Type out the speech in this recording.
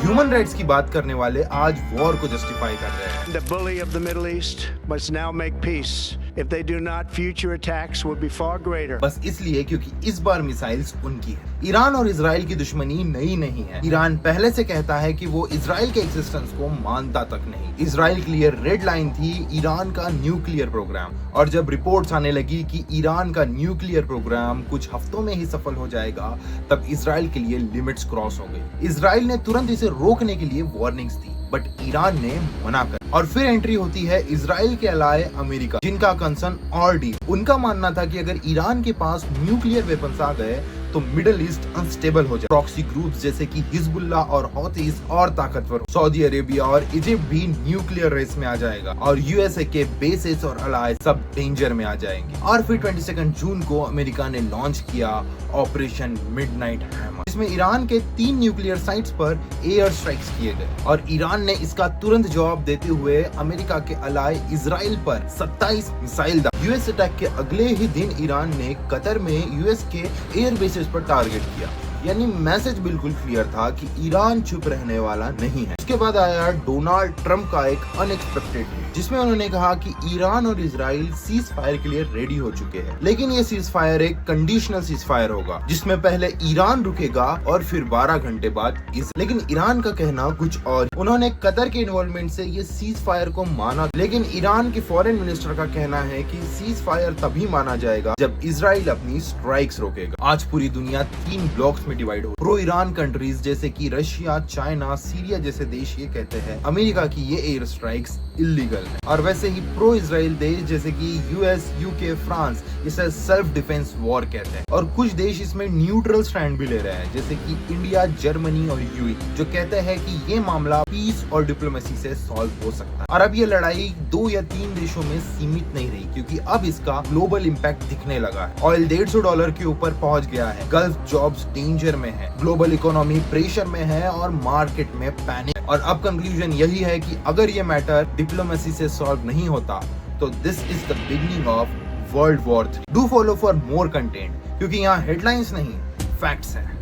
Human rights की बात करने वाले आज वॉर को जस्टिफाई कर रहे हैं। The bully of the Middle East must now make peace. If they do not, future attacks will be far greater. बस इसलिए क्योंकि इस बार मिसाइल्स उनकी है। ईरान और इजराइल की दुश्मनी नई नहीं है। ईरान पहले से कहता है कि वो इजराइल के एक्सिस्टेंस को मानता तक नहीं। इजराइल के लिए रेड लाइन थी ईरान का न्यूक्लियर प्रोग्राम, और जब रिपोर्ट्स आने लगी कि ईरान का न्यूक्लियर प्रोग्राम कुछ हफ्तों में ही सफल हो जाएगा, तब इजराइल के लिए लिमिट्स क्रॉस हो गई। इजराइल ने तुरंत इसे रोकने के लिए वार्निंग्स दी, बट ईरान ने मना कर। और फिर एंट्री होती है इजराइल के अलाय अमेरिका, जिनका कंसर्न और डीप। उनका मानना था कि अगर ईरान के पास न्यूक्लियर वेपन्स आ गए तो मिडिल ईस्ट अनस्टेबल हो जाए। प्रॉक्सी ग्रुप्स जैसे कि हिजबुल्लाह और हौतीस और ताकतवर, सऊदी अरेबिया और इजिप्ट भी न्यूक्लियर रेस में आ जाएगा, और यूएसए के बेसेस और अलाय सब डेंजर में आ जाएंगे। और फिर 22 जून को अमेरिका ने लॉन्च किया ऑपरेशन मिडनाइट हैमर, जिसमें ईरान के 3 न्यूक्लियर साइट्स पर एयर स्ट्राइक्स किए गए, और ईरान ने इसका तुरंत जवाब देते हुए अमेरिका के अलाय इजराइल पर 27 मिसाइल दागे। यूएस अटैक के अगले ही दिन ईरान ने कतर में यूएस के एयर बेसेस पर टारगेट किया। यानी मैसेज बिल्कुल क्लियर था कि ईरान चुप रहने वाला नहीं है। उसके बाद आया डोनाल्ड ट्रंप का एक अनएक्सपेक्टेड न्यूज़, जिसमें उन्होंने कहा कि ईरान और इजराइल सीज फायर के लिए रेडी हो चुके हैं, लेकिन ये सीज फायर एक कंडीशनल सीज फायर होगा, जिसमें पहले ईरान रुकेगा और फिर 12 घंटे बाद लेकिन ईरान का कहना कुछ और। उन्होंने कतर के इन्वॉल्वमेंट से ये सीज फायर को माना, लेकिन ईरान के फॉरेन मिनिस्टर का कहना है कि सीज फायर तभी माना जाएगा जब इजराइल अपनी स्ट्राइक्स रोकेगा। आज पूरी दुनिया 3 ब्लॉक्स में डिवाइड हो। प्रो ईरान कंट्रीज जैसे कि रशिया, चाइना, सीरिया जैसे देश ये कहते हैं अमेरिका की ये एयर स्ट्राइक्स इलीगल है, और वैसे ही प्रो इजराइल देश जैसे कि यूएस, यूके, फ्रांस इसे सेल्फ डिफेंस वॉर कहते हैं, और कुछ देश इसमें न्यूट्रल स्टैंड भी ले रहे हैं जैसे कि इंडिया, जर्मनी और यूएई, जो कहते हैं कि ये मामला पीस और डिप्लोमेसी से सॉल्व हो सकता है। और अब ये लड़ाई 2 या 3 देशों में सीमित नहीं रही, क्योंकि अब इसका ग्लोबल इम्पैक्ट दिखने लगा है। ऑयल $150 के ऊपर पहुंच गया है, गल्फ जॉब्स डेंजर में है, ग्लोबल इकोनॉमी प्रेशर में है, और मार्केट में पैनिक। और अब कंक्लूजन यही है कि अगर ये मैटर डिप्लोमेसी से सॉल्व नहीं होता तो this is the beginning of world war 3। Do follow for more content, क्योंकि यहाँ हेडलाइंस नहीं फैक्ट्स हैं।